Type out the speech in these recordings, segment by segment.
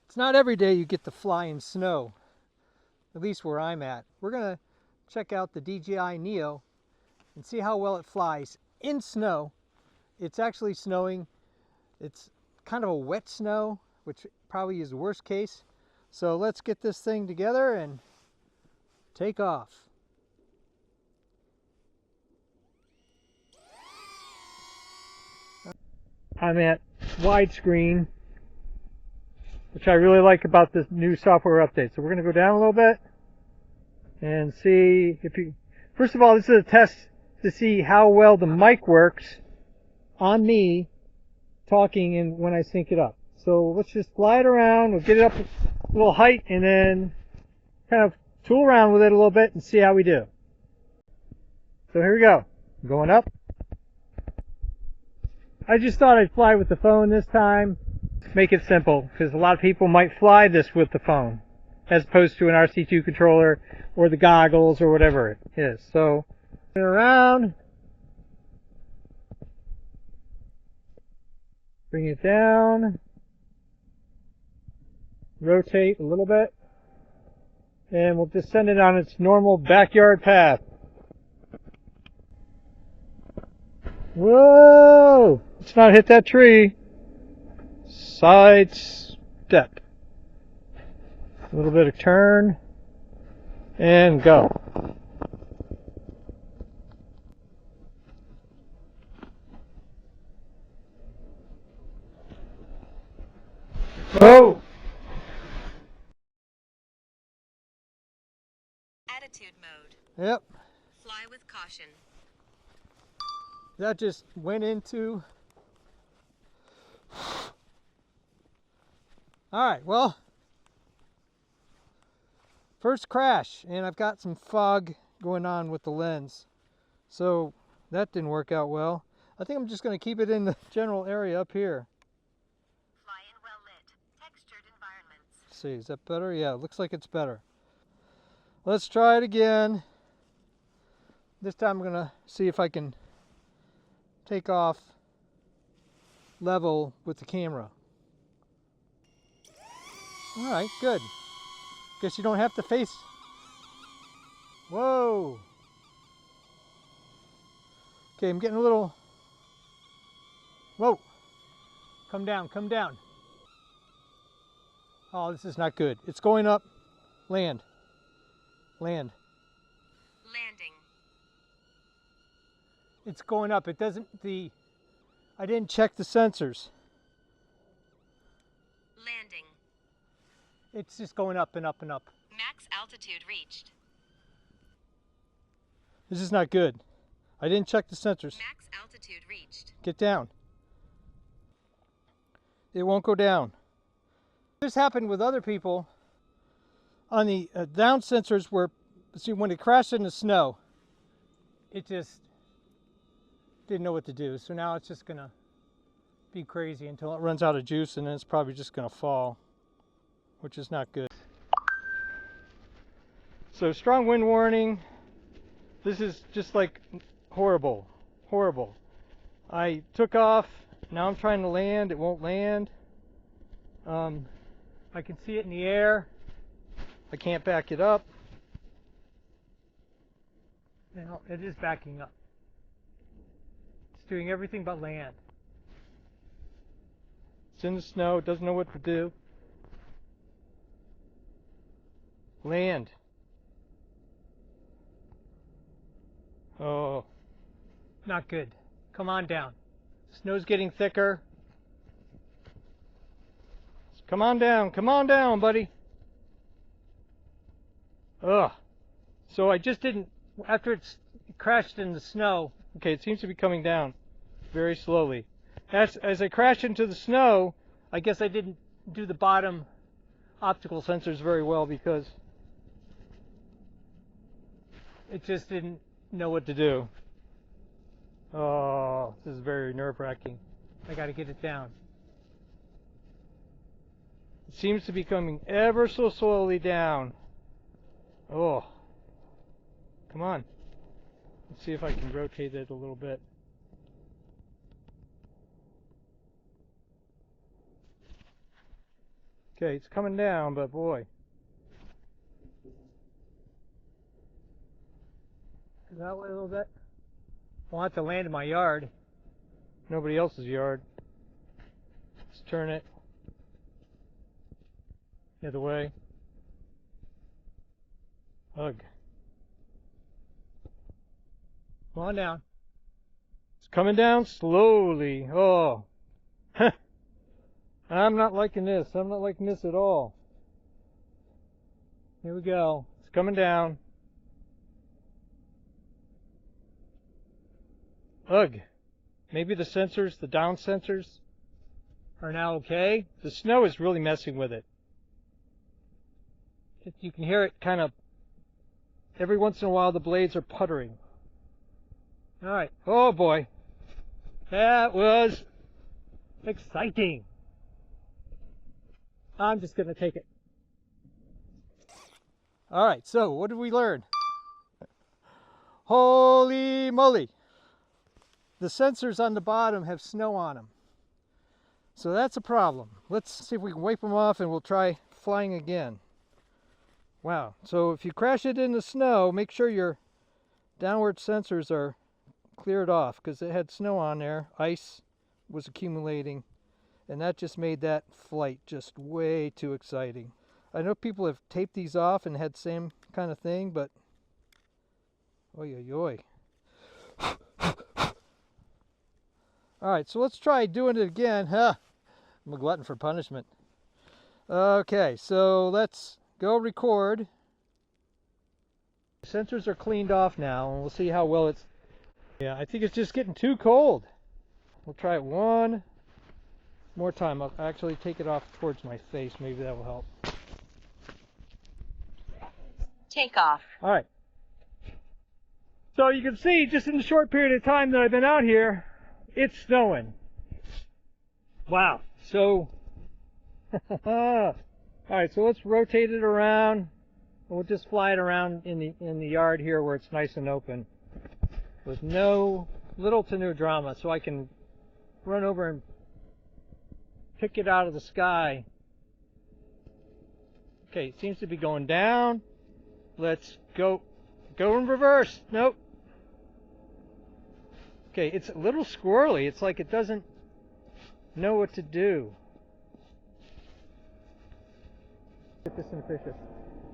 It's not every day you get to fly in snow, at least where I'm at. We're going to check out the DJI Neo and see how well it flies in snow. It's actually snowing. It's kind of a wet snow, which probably is the worst case. So let's get this thing together and take off. I'm at widescreen, which I really like about this new software update. So we're going to go down a little bit and see if you... First of all, this is a test to see how well the mic works on me talking and when I sync it up. So let's just fly it around. We'll get it up a little height and then kind of tool around with it a little bit and see how we do. So here we go. Going up. I just thought I'd fly with the phone this time. Make it simple, because a lot of people might fly this with the phone as opposed to an RC2 controller or the goggles or whatever it is. So, turn around, bring it down, rotate a little bit, and we'll just send it on its normal backyard path. Whoa! Let's not hit that tree. Side step. A little bit of turn. And go. Whoa! Attitude mode. Yep. Fly with caution. That just went into... Alright, well, first crash, and I've got some fog going on with the lens, so that didn't work out well. I think I'm just going to keep it in the general area up here. Fly in well-lit, textured environments. Let's see, is that better? Yeah, it looks like it's better. Let's try it again. This time I'm going to see if I can take off level with the camera. Alright, good. Guess you don't have to face... Whoa! Okay, I'm getting a little... Whoa! Come down, come down. Oh, this is not good. It's going up. Land. Land. Landing. It's going up. It doesn't... I didn't check the sensors. Landing. It's just going up and up and up. Max altitude reached. This is not good. I didn't check the sensors. Max altitude reached. Get down. It won't go down. This happened with other people on the down sensors where, see, when it crashed in the snow, it just didn't know what to do. So now it's just going to be crazy until it runs out of juice, and then it's probably just going to fall, which is not good. So strong wind warning. This is just like horrible, horrible. I took off. Now I'm trying to land. It won't land. I can see it in the air. I can't back it up. Now it is backing up. It's doing everything but land. It's in the snow. It doesn't know what to do. Land. Oh, not good. Come on down. Snow's getting thicker. Come on down, buddy. Ugh. So I just didn't, after it crashed in the snow, okay, it seems to be coming down very slowly. As I crashed into the snow, I guess I didn't do the bottom optical sensors very well because it just didn't know what to do. Oh, this is very nerve-wracking. I got to get it down. It seems to be coming ever so slowly down. Oh, come on. Let's see if I can rotate it a little bit. Okay, it's coming down, but boy. That way a little bit. I'll have to land in my yard. Nobody else's yard. Let's turn it the other way. Ugh. Come on down. It's coming down slowly. Oh. I'm not liking this. I'm not liking this at all. Here we go. It's coming down. Ugh. Maybe the sensors, the down sensors, are now okay. The snow is really messing with it. You can hear it kind of, every once in a while the blades are puttering. Alright. Oh boy. That was exciting. I'm just going to take it. Alright, so what did we learn? Holy moly! The sensors on the bottom have snow on them. So that's a problem. Let's see if we can wipe them off and we'll try flying again. Wow. So if you crash it in the snow, make sure your downward sensors are cleared off because it had snow on there. Ice was accumulating. And that just made that flight just way too exciting. I know people have taped these off and had the same kind of thing, but oy oy oy. Alright, so let's try doing it again. I'm a glutton for punishment. Okay, so let's go record. The sensors are cleaned off now, and we'll see how well it's... Yeah, I think it's just getting too cold. We'll try it one more time. I'll actually take it off towards my face. Maybe that will help. Takeoff. Alright. So you can see, just in the short period of time that I've been out here, it's snowing. Wow. So, alright, so let's rotate it around. We'll just fly it around in the yard here where it's nice and open with little to no drama, so I can run over and pick it out of the sky. Okay, it seems to be going down. Let's go in reverse. Nope. Okay, it's a little squirrely. It's like it doesn't know what to do. Get this in picture.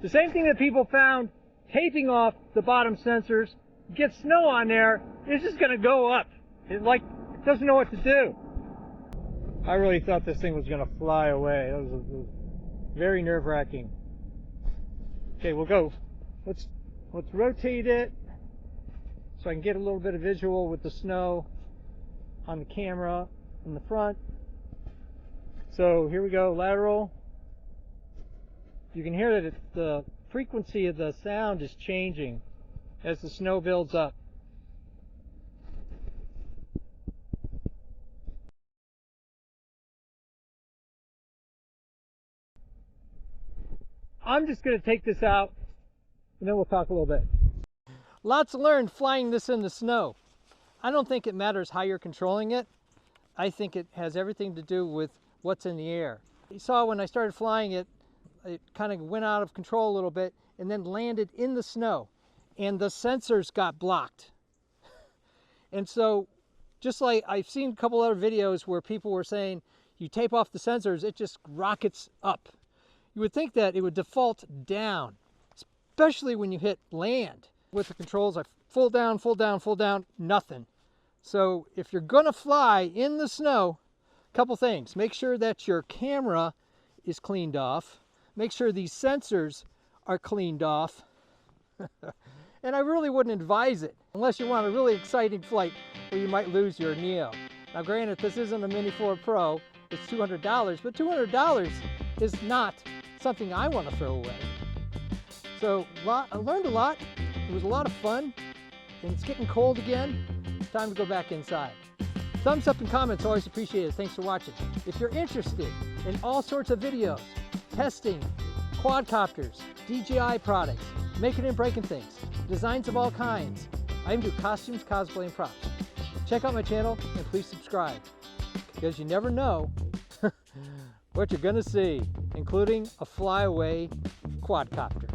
The same thing that people found taping off the bottom sensors, get snow on there, it's just going to go up. It doesn't know what to do. I really thought this thing was going to fly away. It was very nerve-wracking. Okay, we'll go. Let's rotate it so I can get a little bit of visual with the snow on the camera in the front. So here we go, lateral. You can hear that the frequency of the sound is changing as the snow builds up. I'm just going to take this out and then we'll talk a little bit. Lots learned flying this in the snow. I don't think it matters how you're controlling it. I think it has everything to do with what's in the air. You saw when I started flying it, it kind of went out of control a little bit and then landed in the snow and the sensors got blocked. And so just like I've seen a couple other videos where people were saying you tape off the sensors, it just rockets up. You would think that it would default down, especially when you hit land. With the controls, I full down, full down, full down, nothing. So if you're gonna fly in the snow, a couple things. Make sure that your camera is cleaned off. Make sure these sensors are cleaned off. And I really wouldn't advise it unless you want a really exciting flight where you might lose your Neo. Now granted, this isn't a Mini 4 Pro, it's $200, but $200 is not something I want to throw away. So I learned a lot. It was a lot of fun, and it's getting cold again. Time to go back inside. Thumbs up and comments, always appreciated. Thanks for watching. If you're interested in all sorts of videos, testing, quadcopters, DJI products, making and breaking things, designs of all kinds, I even do costumes, cosplay, and props. Check out my channel and please subscribe, because you never know what you're going to see, including a flyaway quadcopter.